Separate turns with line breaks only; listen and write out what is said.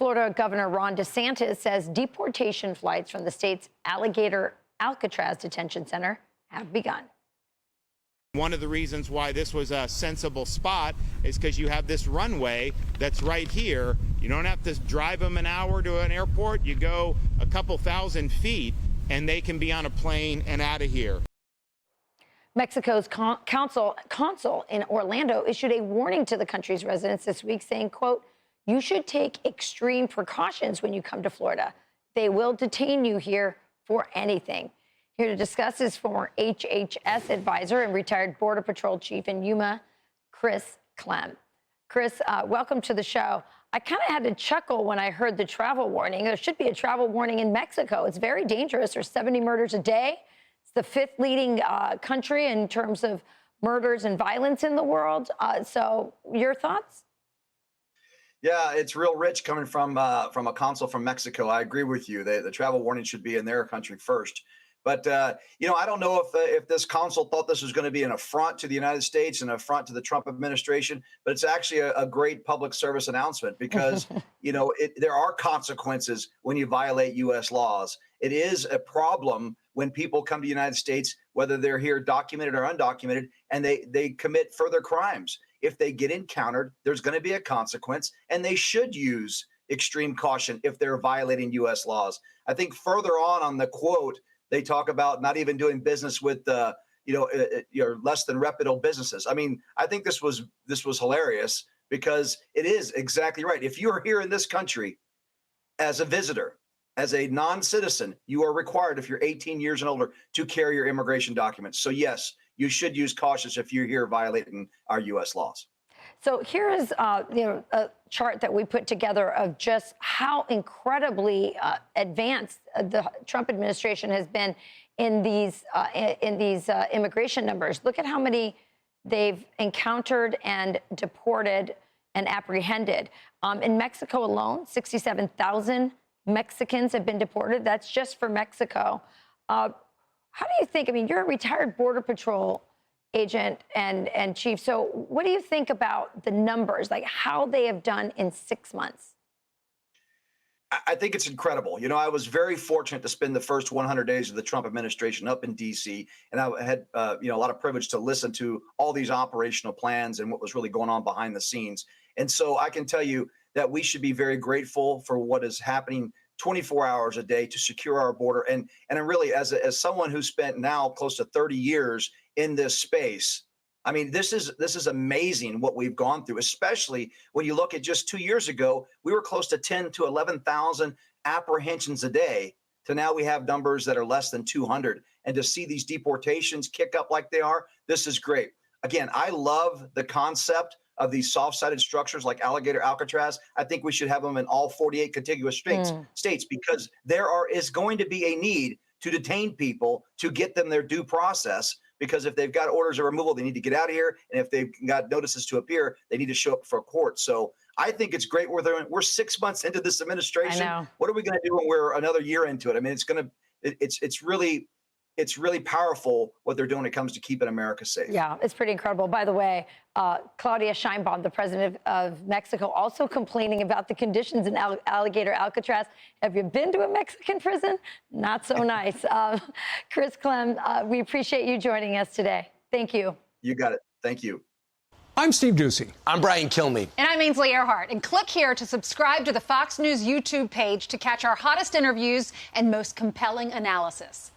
Florida Governor Ron DeSantis says deportation flights from the state's Alligator Alcatraz detention center have begun.
One of the reasons why this was a sensible spot is because you have this runway that's right here. You don't have to drive them an hour to an airport. You go a couple thousand feet and they can be on a plane and out of here.
Mexico's consul in Orlando issued a warning to the country's residents this week saying, quote, "You should take extreme precautions when you come to Florida. They will detain you here for anything." Here to discuss is former HHS advisor and retired Border Patrol chief in Yuma, Clem. Chris, welcome to the show. I kind of had to chuckle when I heard the travel warning. There should be a travel warning in Mexico. It's very dangerous. There's 70 murders a day. It's the fifth leading country in terms of murders and violence in the world. So your thoughts?
Yeah, it's real rich coming from a consul from Mexico. I agree with you. The travel warning should be in their country first. But, I don't know if this consul thought this was going to be an affront to the United States and an affront to the Trump administration, but it's actually a great public service announcement because, there are consequences when you violate U.S. laws. It is a problem when people come to the United States, whether they're here documented or undocumented, and they commit further crimes. If they get encountered, there's going to be a consequence, and they should use extreme caution if they're violating U.S. laws. I think further on the quote, they talk about not even doing business with, less than reputable businesses. I mean, I think this was hilarious because it is exactly right. If you're here in this country as a visitor, as a non-citizen, you are required, if you're 18 years and older, to carry your immigration documents. So yes, you should use caution if you're here violating our U.S. laws.
So here is a chart that we put together of just how incredibly advanced the Trump administration has been in these immigration numbers. Look at how many they've encountered and deported and apprehended. In Mexico alone, 67,000 Mexicans have been deported. That's just for Mexico. How do you think? I mean, you're a retired Border Patrol agent and chief. So what do you think about the numbers, like how they have done in 6 months?
I think it's incredible. I was very fortunate to spend the first 100 days of the Trump administration up in D.C., and I had a lot of privilege to listen to all these operational plans and what was really going on behind the scenes. And so I can tell you that we should be very grateful for what is happening 24 hours a day to secure our border. And really, as someone who spent now close to 30 years in this space, I mean, this is amazing what we've gone through, especially when you look at just 2 years ago, we were close to 10 to 11,000 apprehensions a day to now we have numbers that are less than 200. And to see these deportations kick up like they are, this is great. Again, I love the concept of these soft-sided structures like Alligator Alcatraz. I think we should have them in all 48 contiguous states because is going to be a need to detain people to get them their due process. Because if they've got orders of removal, they need to get out of here. And if they've got notices to appear, they need to show up for a court. So I think it's great. We're 6 months into this administration.
I know.
What are we going to do when we're another year into it? I mean, it's really powerful what they're doing when it comes to keeping America safe.
Yeah, it's pretty incredible. By the way, Claudia Sheinbaum, the president of Mexico, also complaining about the conditions in Alligator Alcatraz. Have you been to a Mexican prison? Not so nice. Chris, Clem, we appreciate you joining us today. Thank you.
You got it. Thank you.
I'm Steve Doocy.
I'm Brian Kilmeade.
And I'm Ainsley Earhart. And click here to subscribe to the Fox News YouTube page to catch our hottest interviews and most compelling analysis.